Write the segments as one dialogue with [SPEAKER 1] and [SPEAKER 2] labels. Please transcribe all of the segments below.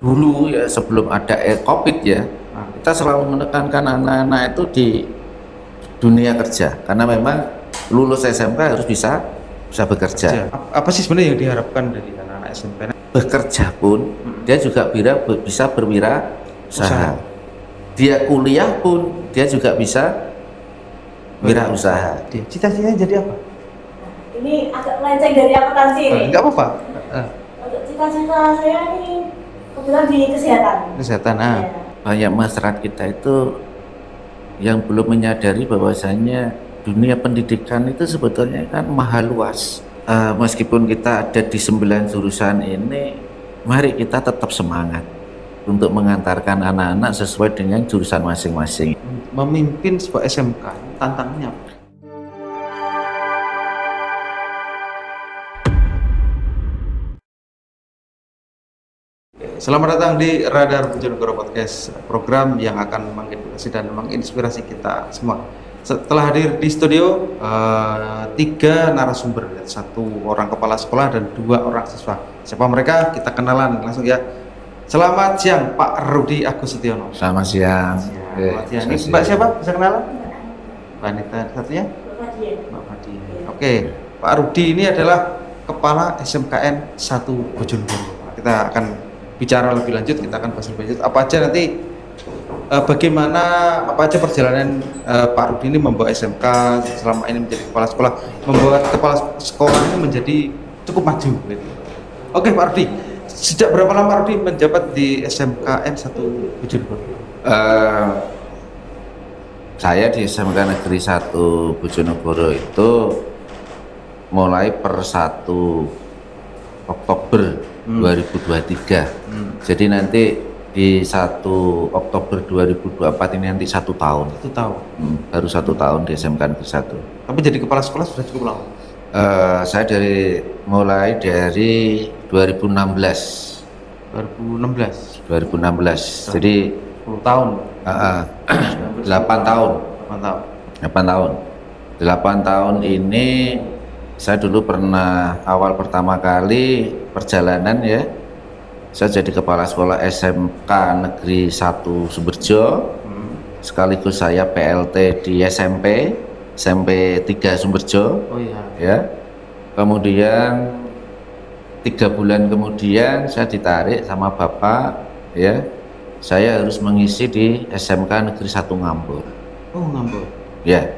[SPEAKER 1] Dulu ya sebelum ada COVID ya, kita selalu menekankan anak-anak itu di dunia kerja karena memang lulus SMK harus bisa bekerja.
[SPEAKER 2] Apa sih sebenarnya yang diharapkan dari anak-anak SMP?
[SPEAKER 1] Bekerja pun dia juga bisa berwirausaha. Dia kuliah pun dia juga bisa wirausaha.
[SPEAKER 2] Cita-citanya jadi apa?
[SPEAKER 3] Ini agak melenceng dari akuntansi ini.
[SPEAKER 2] Enggak apa-apa.
[SPEAKER 3] Untuk cita-cita saya ini kebetulan di kesehatan.
[SPEAKER 2] Kesehatan.
[SPEAKER 3] Ya.
[SPEAKER 1] Banyak masyarakat kita itu yang belum menyadari bahwasanya dunia pendidikan itu sebetulnya kan mahal luas. Meskipun kita ada di 9 jurusan ini, mari kita tetap semangat untuk mengantarkan anak-anak sesuai dengan jurusan masing-masing.
[SPEAKER 2] Memimpin sebuah SMK tantangannya apa? Selamat datang di Radar Bojonegoro Podcast, program yang akan mengedukasi dan menginspirasi kita semua. Setelah hadir di studio, 3 narasumber, 1 orang kepala sekolah dan 2 orang siswa. Siapa mereka? Kita kenalan langsung ya. Selamat siang, Pak Rudi Agus Setiono.
[SPEAKER 1] Selamat siang.
[SPEAKER 2] Selamat siang. Ini Mbak siapa? Bisa kenalan? Mbak Anita, satunya? Mbak Fadia. Oke, Pak Rudi ini adalah Kepala SMKN 1 Bojonegoro. Kita akan bicara lebih lanjut, kita akan bahas lebih lanjut apa aja nanti, bagaimana apa aja perjalanan Pak Rudi ini membawa SMK selama ini menjadi kepala sekolah, membuat kepala sekolah ini menjadi cukup maju gitu. Oke Pak Rudi, sejak berapa lama Pak Rudi menjabat di SMKN 1 Bojonegoro?
[SPEAKER 1] Saya di SMK Negeri 1 Bojonegoro itu mulai per 1 Oktober 2023. Jadi nanti di 1 Oktober 2024 ini nanti 1 tahun.
[SPEAKER 2] 1 tahun.
[SPEAKER 1] Baru 1 tahun di SMK Negeri 1.
[SPEAKER 2] Tapi jadi kepala sekolah sudah cukup lama.
[SPEAKER 1] Saya mulai dari 2016.
[SPEAKER 2] 2016.
[SPEAKER 1] Jadi
[SPEAKER 2] 10 tahun.
[SPEAKER 1] 8 tahun. 8 tahun ini saya dulu pernah pertama kali perjalanan ya. Saya jadi kepala sekolah SMK Negeri 1 Sumberjo. Sekaligus saya PLT di SMP 3 Sumberjo.
[SPEAKER 2] Oh iya.
[SPEAKER 1] Ya. Kemudian 3 bulan kemudian saya ditarik sama bapak ya. Saya harus mengisi di SMK Negeri 1 Ngambur.
[SPEAKER 2] Oh, Ngambur.
[SPEAKER 1] Ya.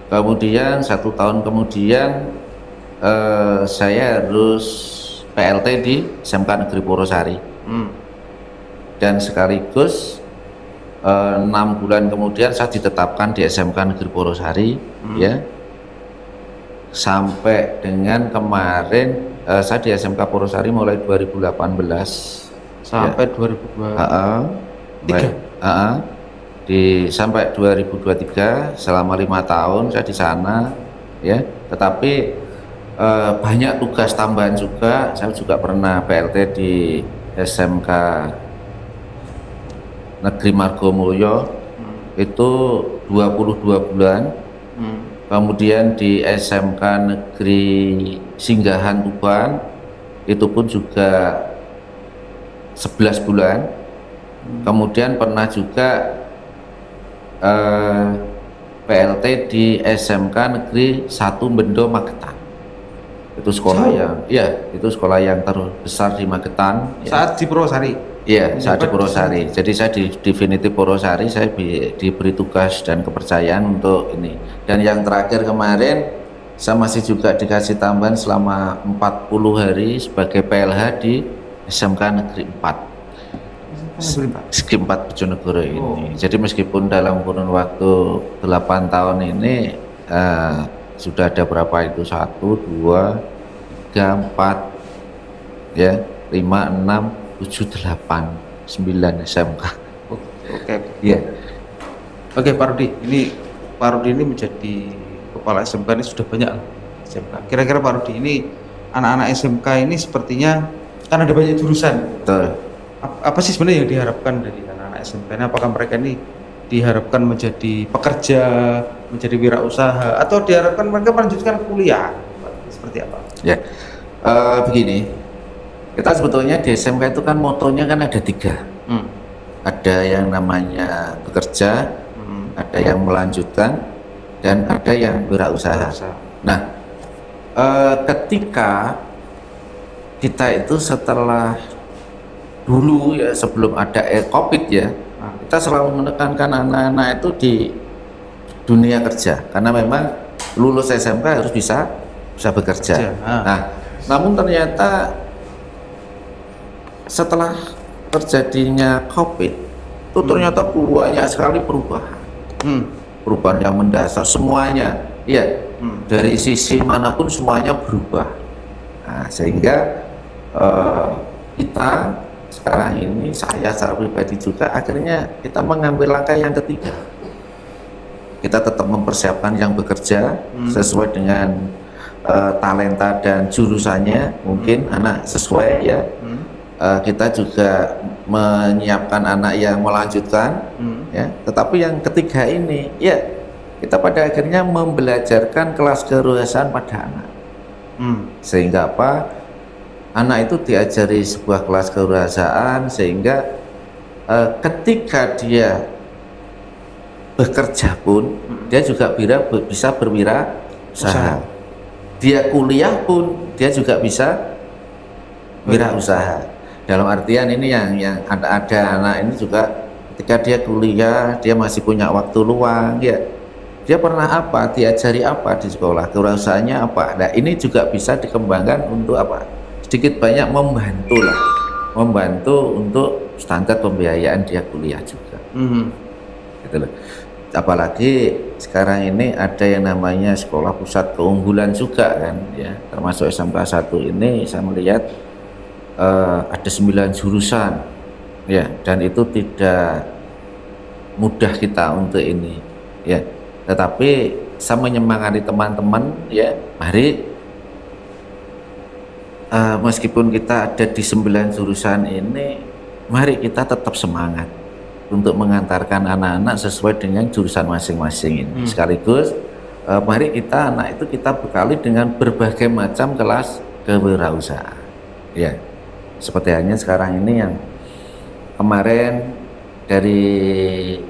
[SPEAKER 1] Kemudian 1 tahun kemudian saya harus PLT di SMK Negeri Purwosari. Dan sekaligus 6 bulan kemudian saya ditetapkan di SMK Negeri Purwosari ya. Sampai dengan kemarin saya di SMK Purwosari mulai 2018
[SPEAKER 2] sampai
[SPEAKER 1] ya.
[SPEAKER 2] 2023.
[SPEAKER 1] Sampai 2023 selama 5 tahun saya di sana ya. Tetapi banyak tugas tambahan juga. Saya juga pernah PLT di SMK Negeri Margomulyo itu 22 bulan. Kemudian di SMK Negeri Singgahan Tuban itu pun juga 11 bulan. Kemudian pernah juga PLT di SMK Negeri 1 Bendo Magetan. Itu sekolah itu sekolah yang terbesar di Magetan.
[SPEAKER 2] Saat di Purwosari.
[SPEAKER 1] Iya, saat di Purwosari. Jadi saya di Definitif Purwosari saya diberi tugas dan kepercayaan untuk ini. Dan yang terakhir kemarin saya masih juga dikasih tambahan selama 40 hari sebagai PLH di SMK Negeri 4. SKI 4 Bojonegoro ini. Jadi meskipun dalam kurun waktu 8 tahun ini sudah ada berapa itu 1, 2, 3, 4 ya 5, 6, 7, 8, 9 SMK.
[SPEAKER 2] Oke.
[SPEAKER 1] Ya.
[SPEAKER 2] Oke Pak Rudi, ini Pak Rudi ini menjadi kepala SMK ini sudah banyak SMK. Kira-kira Pak Rudi ini anak-anak SMK ini sepertinya kan ada banyak jurusan.
[SPEAKER 1] Betul.
[SPEAKER 2] Apa sih sebenarnya yang diharapkan dari anak-anak SMK ini? Apakah mereka ini diharapkan menjadi pekerja, menjadi wirausaha, atau diharapkan mereka melanjutkan kuliah? Seperti apa?
[SPEAKER 1] Ya, begini, Kita sebetulnya di SMK itu kan motonya kan ada 3.
[SPEAKER 2] Hmm.
[SPEAKER 1] Ada yang namanya bekerja, ada yang melanjutkan, dan ada yang wirausaha. Nah, ketika kita itu setelah dulu ya sebelum ada COVID ya, kita selalu menekankan anak-anak itu di dunia kerja karena memang lulus SMK harus bisa bekerja. Nah, namun ternyata setelah terjadinya COVID itu ternyata banyak sekali perubahan. Perubahan yang mendasar semuanya, ya dari sisi manapun semuanya berubah. Nah, sehingga kita sekarang ini, saya secara pribadi juga akhirnya kita mengambil langkah yang ketiga. Kita tetap mempersiapkan yang bekerja sesuai dengan talenta dan jurusannya, mungkin anak sesuai ya. Kita juga menyiapkan anak yang melanjutkan, ya. Tetapi yang ketiga ini, ya kita pada akhirnya membelajarkan kelas kewirausahaan pada anak, sehingga apa? Anak itu diajari sebuah kelas kewirausahaan sehingga ketika dia bekerja pun dia juga bisa berwirausaha. Dia kuliah pun dia juga bisa wirausaha. Dalam artian ini yang ada anak ini juga ketika dia kuliah dia masih punya waktu luang, ya dia pernah apa, diajari apa di sekolah, kewirausahaannya apa. Nah, ini juga bisa dikembangkan untuk apa? Sedikit banyak membantu untuk standar pembiayaan dia kuliah juga. Gitu loh. Apalagi sekarang ini ada yang namanya sekolah pusat keunggulan juga kan, ya, termasuk SMK 1 ini saya melihat ada 9 jurusan, ya, dan itu tidak mudah kita untuk ini, ya. Tetapi saya menyemangati teman-teman, ya, mari meskipun kita ada di 9 jurusan ini, mari kita tetap semangat untuk mengantarkan anak-anak sesuai dengan jurusan masing-masing ini. Sekaligus mari kita anak itu kita bekali dengan berbagai macam kelas kewirausahaan, ya. Seperti halnya sekarang ini yang kemarin dari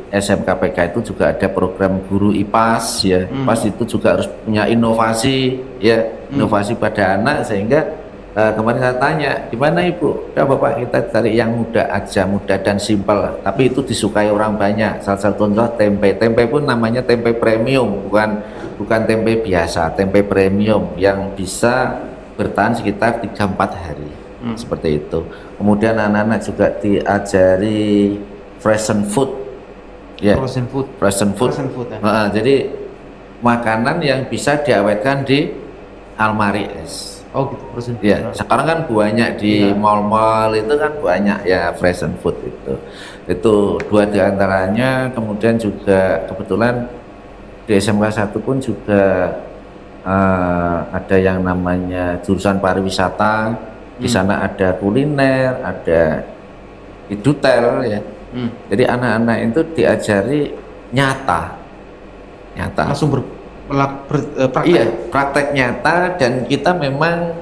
[SPEAKER 1] SMKPK itu juga ada program guru IPAS, ya. IPAS itu juga harus punya inovasi, ya, inovasi pada anak. Sehingga kemarin saya tanya, gimana Ibu? Ya Bapak, kita cari yang mudah aja, mudah dan simpel, tapi itu disukai orang banyak. Salah satu contoh tempe. Tempe pun namanya tempe premium, bukan tempe biasa, tempe premium yang bisa bertahan sekitar 3-4 hari. Seperti itu. Kemudian anak-anak juga diajari frozen food, ya. Frozen food. Ya. Jadi makanan yang bisa diawetkan di almari es.
[SPEAKER 2] Oh gitu, frozen food.
[SPEAKER 1] Ya, sekarang kan banyak di mall-mall itu kan banyak ya frozen food itu. Itu 2 diantaranya. Kemudian juga kebetulan di SMK 1 pun juga ada yang namanya jurusan pariwisata. Di sana ada kuliner, ada idutel, ya. Jadi anak-anak itu diajari nyata.
[SPEAKER 2] Langsung praktek.
[SPEAKER 1] Iya, praktek nyata. Dan kita memang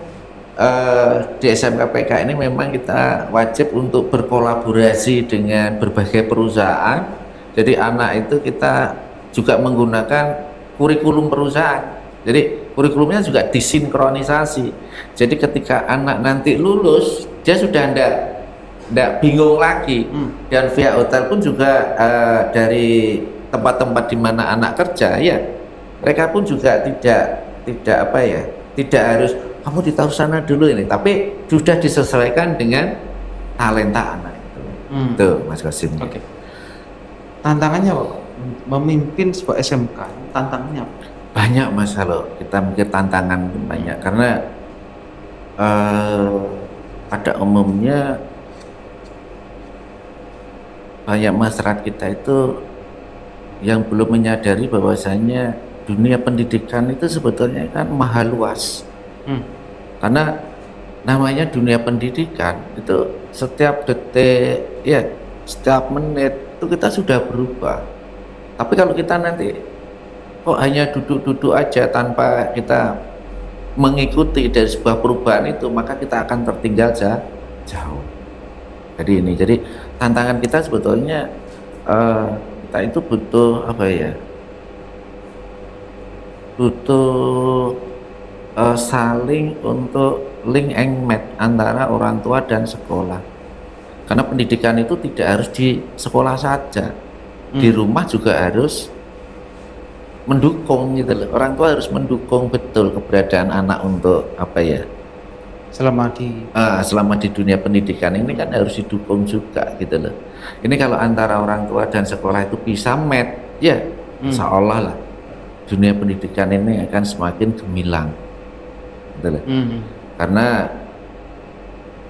[SPEAKER 1] di SMKPK ini memang kita wajib untuk berkolaborasi dengan berbagai perusahaan. Jadi anak itu kita juga menggunakan kurikulum perusahaan. Jadi kurikulumnya juga disinkronisasi. Jadi ketika anak nanti lulus, dia sudah ndak bingung lagi. Dan via hotel pun juga dari tempat-tempat di mana anak kerja, ya, mereka pun juga tidak harus kamu ditaruh sana dulu ini, tapi sudah disesuaikan dengan talenta anak itu. Tuh, Mas Qasim.
[SPEAKER 2] Oke. Tantangannya Pak, memimpin sebuah SMK, tantangannya apa?
[SPEAKER 1] Banyak Mas, kalau kita mikir tantangan banyak, karena pada umumnya banyak masyarakat kita itu yang belum menyadari bahwasanya dunia pendidikan itu sebetulnya kan maha luas. Karena namanya dunia pendidikan itu setiap detik, ya, setiap menit itu kita sudah berubah. Tapi kalau kita nanti kok hanya duduk-duduk aja tanpa kita mengikuti dari sebuah perubahan itu, maka kita akan tertinggal jauh. Jadi tantangan kita sebetulnya kita itu butuh apa ya? Butuh saling untuk link and match antara orang tua dan sekolah. Karena pendidikan itu tidak harus di sekolah saja, di rumah juga harus mendukung gitu loh. Orang tua harus mendukung betul keberadaan anak untuk apa ya? Selama di dunia pendidikan ini kan harus didukung juga gitu loh. Ini kalau antara orang tua dan sekolah itu bisa match, ya insya Allah lah dunia pendidikan ini akan semakin gemilang gitu loh. Karena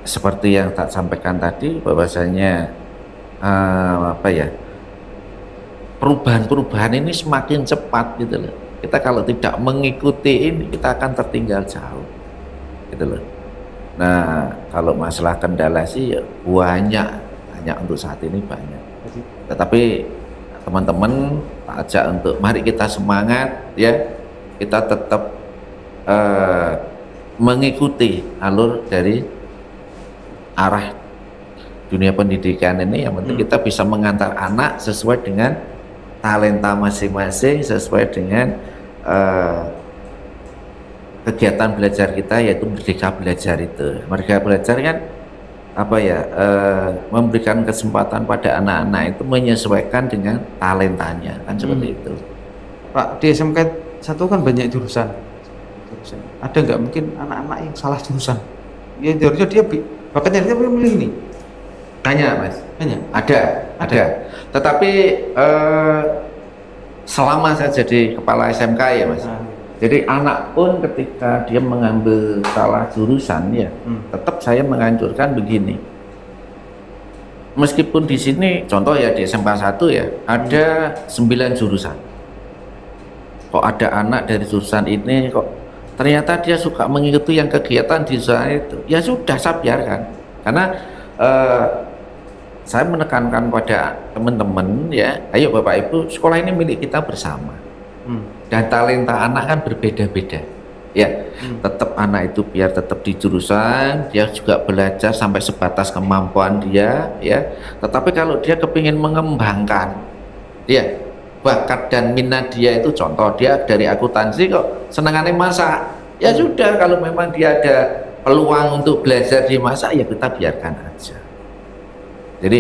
[SPEAKER 1] seperti yang tak sampaikan tadi bahwasanya apa ya, perubahan ini semakin cepat gitu loh. Kita kalau tidak mengikuti ini, kita akan tertinggal jauh gitu loh. Nah, kalau masalah kendala sih ya banyak untuk saat ini banyak. Tetapi teman-teman tak ajak untuk mari kita semangat ya, kita tetap mengikuti alur dari arah dunia pendidikan ini. Yang penting kita bisa mengantar anak sesuai dengan talenta masing-masing, sesuai dengan kegiatan belajar kita, yaitu Merdeka Belajar itu. Merdeka Belajar kan apa ya, memberikan kesempatan pada anak-anak itu menyesuaikan dengan talentanya kan seperti itu.
[SPEAKER 2] Pak, di SMK 1 kan banyak jurusan. Ada nggak mungkin anak-anak yang salah jurusan? Ya harusnya dia makanya dia memilih ini.
[SPEAKER 1] Tanya Mas.
[SPEAKER 2] Tanya.
[SPEAKER 1] Ada. Tetapi selama saya jadi kepala SMK ya Mas. Jadi anak pun ketika dia mengambil salah jurusan ya, tetap saya menganjurkan begini. Meskipun di sini contoh ya di SMK 1 ya, ada 9 jurusan. Kok ada anak dari jurusan ini kok ternyata dia suka mengikuti yang kegiatan di jurusan itu, ya sudah saya biarkan. Karena saya menekankan pada teman-teman ya, ayo Bapak Ibu, sekolah ini milik kita bersama. Dan talenta anak kan berbeda-beda ya. Tetap anak itu biar tetap di jurusan, dia juga belajar sampai sebatas kemampuan dia ya. Tetapi kalau dia kepingin mengembangkan ya bakat dan minat dia, itu contoh dia dari akuntansi kok senangannya masak, ya sudah, kalau memang dia ada peluang untuk belajar di masak ya kita biarkan aja. Jadi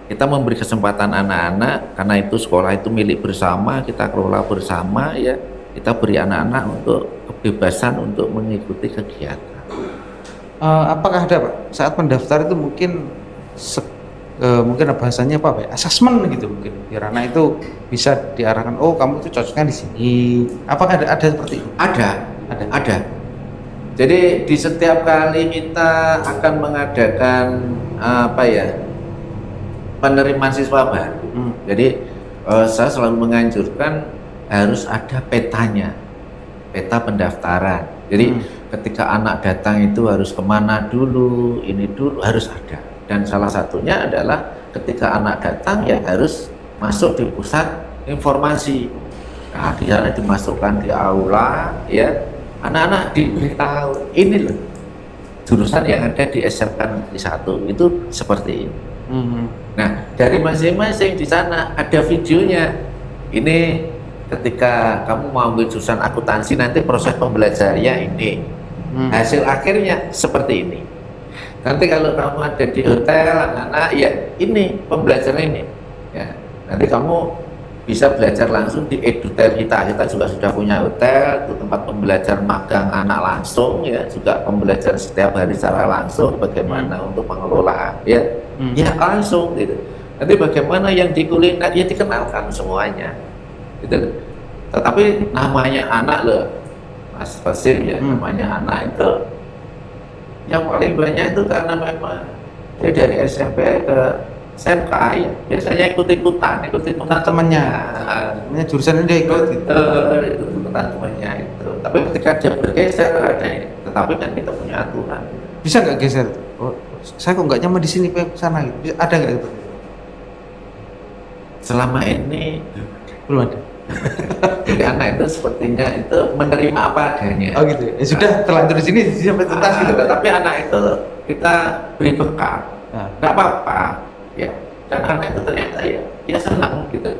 [SPEAKER 1] kita memberi kesempatan anak-anak, karena itu sekolah itu milik bersama, kita kelola bersama ya, kita beri anak-anak untuk kebebasan untuk mengikuti kegiatan.
[SPEAKER 2] Apakah ada Pak saat pendaftar itu mungkin mungkin bahasanya apa ya, asesmen gitu mungkin, biar anak itu bisa diarahkan, oh kamu itu cocoknya di sini. Apakah ada seperti itu?
[SPEAKER 1] Ada. Jadi di setiap kali kita akan mengadakan apa ya, penerimaan siswa baru. Jadi saya selalu menganjurkan harus ada petanya, peta pendaftaran. Jadi ketika anak datang itu harus kemana dulu, ini dulu harus ada. Dan salah satunya adalah ketika anak datang ya harus masuk di pusat informasi. Nah, dia dimasukkan di aula ya, anak-anak diberitahu ini loh jurusan yang ada di SMK Negeri 1 itu seperti ini. Nah, dari masing-masing di sana ada videonya. Ini ketika kamu mau ambil jurusan akuntansi, nanti proses pembelajarannya ini. Hasil akhirnya seperti ini. Nanti kalau kamu ada di hotel, anak-anak, ya ini pembelajaran ini. Ya, nanti kamu bisa belajar langsung di edutel kita. Kita juga sudah punya hotel, itu tempat pembelajaran magang anak langsung, ya, juga pembelajaran setiap hari secara langsung bagaimana untuk mengelola, ya. Ya langsung gitu. Nanti bagaimana yang di kuliner, ya dikenalkan semuanya gitu. Tetapi namanya anak loh Mas Fasim ya, namanya anak itu yang paling banyak itu karena memang dia dari SMP ke SMK ya, biasanya ikut-ikutan temannya
[SPEAKER 2] jurusan ini dia ikut gitu.
[SPEAKER 1] Ikut-ikutan temannya itu. Tapi ketika dia bergeser ada ini, tetapi kan kita punya aturan.
[SPEAKER 2] Bisa nggak geser? Oh, saya kok nggak nyaman di sini, pengen ke sana gitu. Ada nggak itu?
[SPEAKER 1] Selama ini
[SPEAKER 2] Belum ada.
[SPEAKER 1] Jadi anak itu sepertinya itu menerima apa adanya.
[SPEAKER 2] Oh gitu. Ya sudah terlanjur di sini sampai tuntas gitu.
[SPEAKER 1] Tapi anak itu kita beri bekal,
[SPEAKER 2] Nah.
[SPEAKER 1] nggak apa-apa, ya. Dan anak itu ternyata ya senang gitu.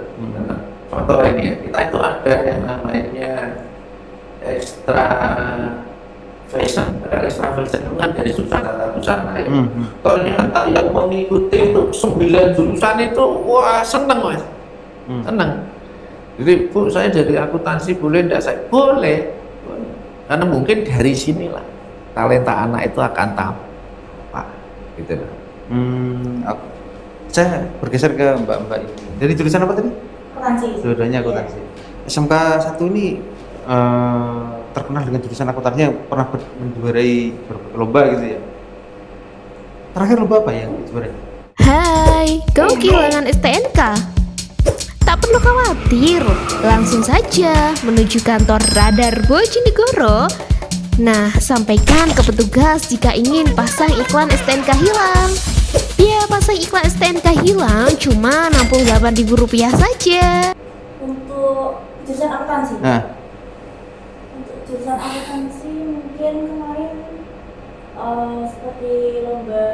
[SPEAKER 1] Contoh ini ya, kita itu ada yang namanya extra fashion. Extra fashion itu kan dari susana ya. Ternyata yang mengikuti itu 9 jurusan itu wah seneng mas, seneng. Jadi Bu, saya dari akuntansi boleh enggak? Saya boleh. Karena mungkin dari sinilah talenta anak itu akan tampak gitu loh.
[SPEAKER 2] Saya bergeser ke mbak-mbak ini. Dari jurusan apa tadi?
[SPEAKER 3] Akuntansi.
[SPEAKER 2] Dua-duanya akuntansi. SMK 1 ini terkenal dengan jurusan akuntansi yang pernah menjuarai berbagai lomba gitu ya. Terakhir lomba apa yang dijuarai?
[SPEAKER 4] Hai, kau kehilangan STNK? Tak perlu khawatir, langsung saja menuju kantor Radar Bojonegoro. Nah, sampaikan ke petugas jika ingin pasang iklan STNK hilang. Ya, pasang iklan STNK hilang cuma Rp68.000 saja.
[SPEAKER 3] Untuk jurusan akuntansi.
[SPEAKER 2] Nah,
[SPEAKER 3] Untuk jurusan akuntansi mungkin kemarin seperti lomba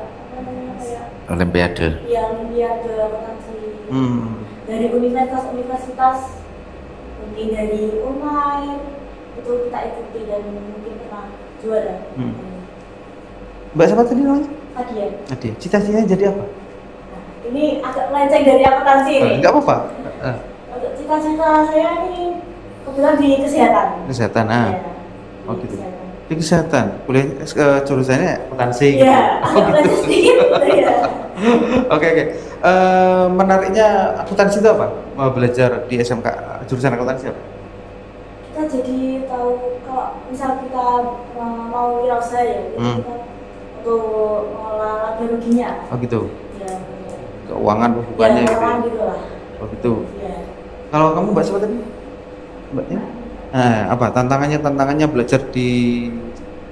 [SPEAKER 3] apa namanya kayak
[SPEAKER 1] Olimpiade.
[SPEAKER 3] ya olimpiade akuntansi dari universitas-universitas, mungkin dari Unair itu kita ikuti dan mungkin pernah juara.
[SPEAKER 2] Mbak siapa tadi namanya?
[SPEAKER 3] Hadiah.
[SPEAKER 2] Nadia. Cita-citanya jadi apa?
[SPEAKER 3] Nah, ini agak melenceng dari akuntansi nih.
[SPEAKER 2] Enggak apa-apa.
[SPEAKER 3] Untuk cita-cita saya nih kebetulan di kesehatan.
[SPEAKER 2] Kesehatan.
[SPEAKER 3] Ya,
[SPEAKER 2] Oh
[SPEAKER 3] di
[SPEAKER 2] gitu.
[SPEAKER 3] kesehatan.
[SPEAKER 2] Di kesehatan. Kuliah jurusannya akuntansi. gitu.
[SPEAKER 3] Iya, agak melenceng sedikit. Ya.
[SPEAKER 2] Oke. Menariknya akuntansi itu apa? Mau belajar di SMK jurusan akuntansi apa?
[SPEAKER 3] Kita jadi tahu kalau misal kita mau wirausaha ya, kita untuk mengelola laba ruginya.
[SPEAKER 2] Oh gitu.
[SPEAKER 3] Ya,
[SPEAKER 2] Keuangan hubungannya
[SPEAKER 3] ya,
[SPEAKER 2] gitu.
[SPEAKER 3] keuangan gitu lah.
[SPEAKER 2] Oh gitu.
[SPEAKER 3] Ya.
[SPEAKER 2] Kalau kamu Mbak siapa tadi? Mbaknya? Apa tantangannya belajar di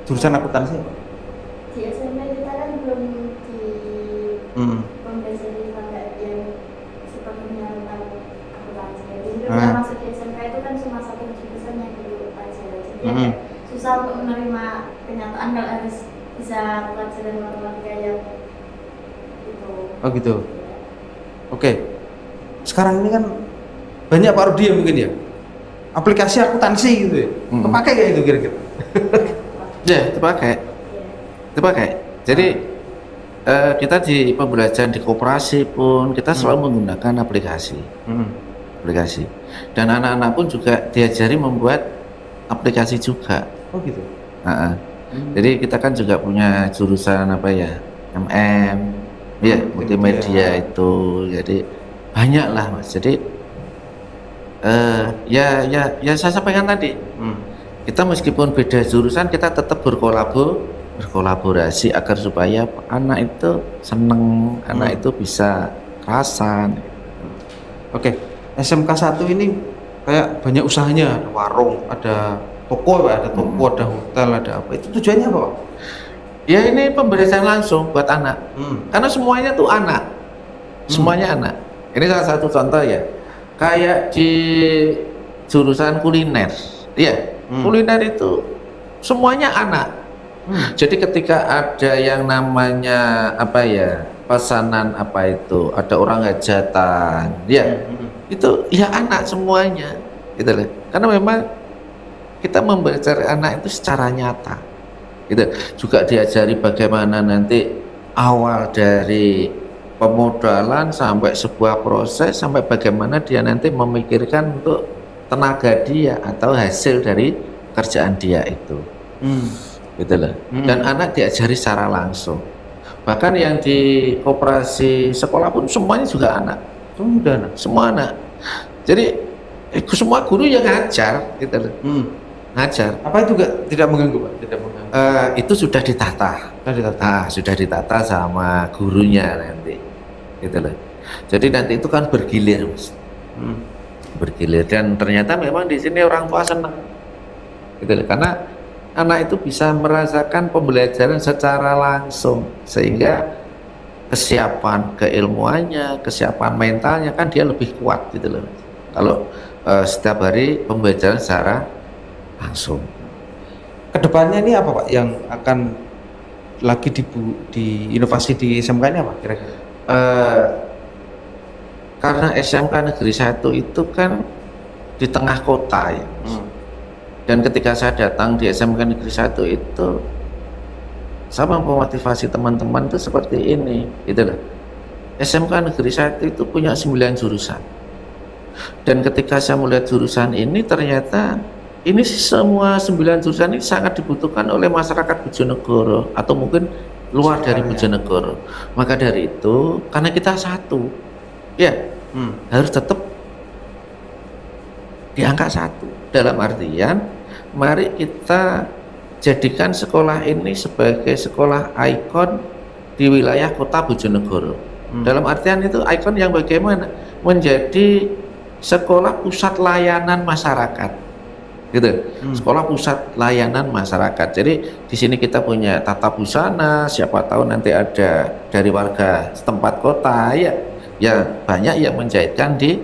[SPEAKER 2] jurusan akuntansi apa?
[SPEAKER 5] Di SMP kita kan belum di mempelajari sampai yang sepenuhnya tentang akuntansi. Jadi kita masuk di SMP itu kan cuma satu jurusan yang dulu aja. Jadi agak susah untuk menerima kenyataan kalau harus bisa pelajaran matematika yang itu.
[SPEAKER 2] Oh gitu. Oke. Sekarang ini kan banyak Pak Rudi ya mungkin ya. Aplikasi akuntansi gitu ya. Kepakai kayak itu kira-kira.
[SPEAKER 1] Ya, terpakai. Jadi kita di pembelajaran di koperasi pun kita selalu menggunakan aplikasi. Dan anak-anak pun juga diajari membuat aplikasi juga.
[SPEAKER 2] Oh gitu.
[SPEAKER 1] Jadi kita kan juga punya jurusan apa ya, ya multimedia itu. Jadi banyak lah mas. Jadi ya saya sampaikan tadi. Kita meskipun beda jurusan kita tetap berkolaborasi agar supaya anak itu seneng, anak itu bisa kerasan.
[SPEAKER 2] Oke. SMK 1 ini kayak banyak usahanya, ada warung, ada toko, ada hotel, ada apa. Itu tujuannya apa, Pak?
[SPEAKER 1] Ya ini pembelajaran langsung buat anak. Karena semuanya tuh anak. Semuanya anak. Ini salah satu contoh ya. Kayak di jurusan kuliner. Iya, kuliner itu semuanya anak. Jadi ketika ada yang namanya apa ya, pesanan apa itu, ada orang hajatan, ya itu ya anak semuanya, gitu loh. Karena memang kita membelajar anak itu secara nyata, gitu. Juga diajari bagaimana nanti awal dari pemodalan sampai sebuah proses, sampai bagaimana dia nanti memikirkan untuk tenaga dia atau hasil dari kerjaan dia itu. Gitu loh. Dan anak diajari secara langsung. Bahkan yang di koperasi sekolah pun semuanya juga anak. Semua anak. Jadi semua guru yang ngajar, gitu loh. Ngajar.
[SPEAKER 2] Apa itu tidak mengganggu, Pak? Tidak mengganggu.
[SPEAKER 1] Itu sudah ditata. Sudah ditata sama gurunya nanti. Gitu loh. Jadi nanti itu kan bergilir, Mas. Bergilir, dan ternyata memang di sini orang tua senang. Gitu loh. Karena anak itu bisa merasakan pembelajaran secara langsung, sehingga kesiapan keilmuannya, kesiapan mentalnya kan dia lebih kuat gitu loh. Kalau setiap hari pembelajaran secara langsung.
[SPEAKER 2] Kedepannya ini apa Pak yang akan lagi di inovasi di SMK ini apa kira-kira?
[SPEAKER 1] Karena SMK Negeri 1 itu kan di tengah kota ya. Dan ketika saya datang di SMK Negeri 1 itu, saya memotivasi teman-teman itu seperti ini, gitu loh. SMK Negeri 1 itu punya 9 jurusan. Dan ketika saya melihat jurusan ini, ternyata ini semua 9 jurusan ini sangat dibutuhkan oleh masyarakat Bojonegoro atau mungkin luar dari Bojonegoro. Maka dari itu, karena kita satu, ya harus tetap di angka 1. Dalam artian, mari kita jadikan sekolah ini sebagai sekolah ikon di wilayah kota Bojonegoro. Dalam artian itu ikon yang bagaimana? Menjadi sekolah pusat layanan masyarakat, gitu. Sekolah pusat layanan masyarakat. Jadi di sini kita punya tata busana, siapa tahu nanti ada dari warga setempat kota ya banyak yang menjahitkan di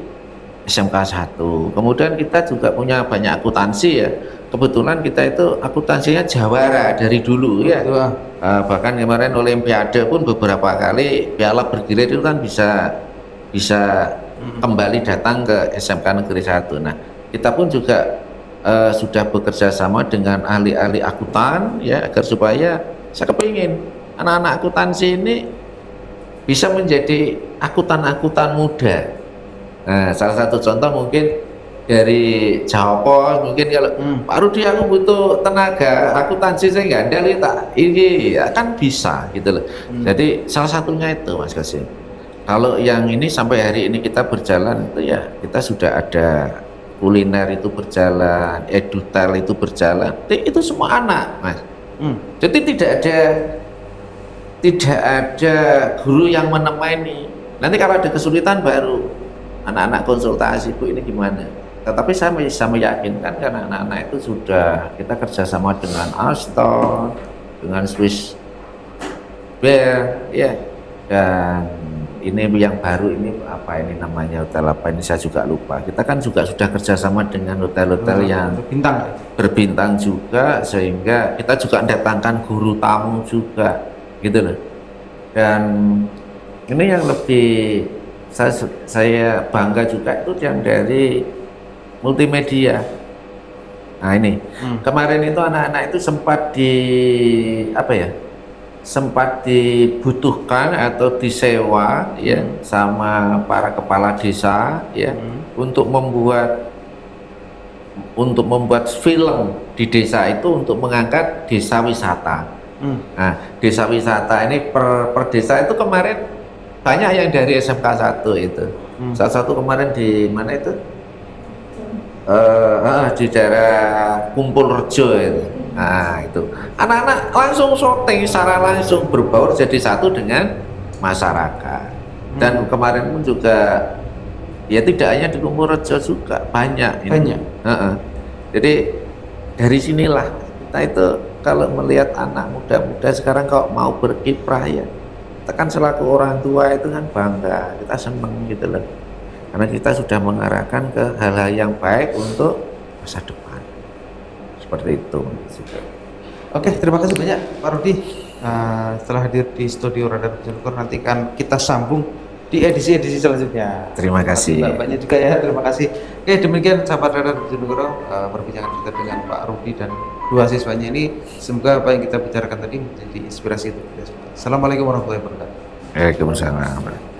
[SPEAKER 1] SMK 1. Kemudian kita juga punya banyak akuntansi ya. Kebetulan kita itu akuntansinya jawara dari dulu ya. Bahkan kemarin olimpiade pun beberapa kali piala bergilir itu kan bisa kembali datang ke SMK Negeri 1. Nah, kita pun juga sudah bekerja sama dengan ahli-ahli akuntan ya, agar supaya saya kepingin anak-anak akuntansi ini bisa menjadi akuntan-akuntan muda. Nah, salah satu contoh mungkin dari Jawa Pos, mungkin kalau Pak Rudi aku butuh tenaga akuntansi saya nggak ada tak ini ya, kan bisa gitu loh. Jadi salah satunya itu Mas Qasim. Kalau yang ini sampai hari ini kita berjalan itu ya kita sudah ada kuliner itu berjalan, edutel itu berjalan, itu semua anak Mas. Jadi tidak ada guru yang menemani. Nanti kalau ada kesulitan baru anak-anak konsultasi, Bu ini gimana? Tetapi saya bisa meyakinkan karena anak-anak itu sudah kita kerjasama dengan Alstom, dengan Swiss Bear, ya, dan ini yang baru ini apa ini namanya hotel apa ini saya juga lupa. Kita kan juga sudah kerjasama dengan hotel-hotel yang berbintang juga, sehingga kita juga mendatangkan guru tamu juga, gitu loh. Dan ini yang lebih saya bangga juga itu yang dari multimedia. Nah ini kemarin itu anak-anak itu sempat dibutuhkan atau disewa ya sama para kepala desa ya untuk membuat film di desa itu untuk mengangkat desa wisata. Nah, desa wisata ini per desa itu kemarin banyak yang dari SMK 1 itu. Salah satu kemarin di mana itu? Di daerah Kumpul Rejo itu. Nah, itu. Anak-anak langsung syuting secara langsung berbaur jadi satu dengan masyarakat. Dan kemarin pun juga ya tidak hanya di Kumpul Rejo juga banyak.
[SPEAKER 2] Banyak.
[SPEAKER 1] Jadi dari sinilah kita itu kalau melihat anak muda-muda sekarang kalau mau berkiprah ya kita kan selaku orang tua itu kan bangga, kita seneng gitu loh, karena kita sudah mengarahkan ke hal-hal yang baik untuk masa depan seperti itu.
[SPEAKER 2] Oke, terima kasih banyak Pak Rudi. Setelah hadir di studio Radar Bojonegoro, nanti kan kita sambung di edisi selanjutnya.
[SPEAKER 1] Terima kasih.
[SPEAKER 2] Banyak juga ya, terima kasih. Oke, demikian sahabat Radar Bojonegoro, perbincangan kita dengan Pak Rudi dan dua siswanya ini. Semoga apa yang kita bicarakan tadi menjadi inspirasi untuk kita semua. Assalamualaikum warahmatullahi wabarakatuh.
[SPEAKER 1] Waalaikumsalam.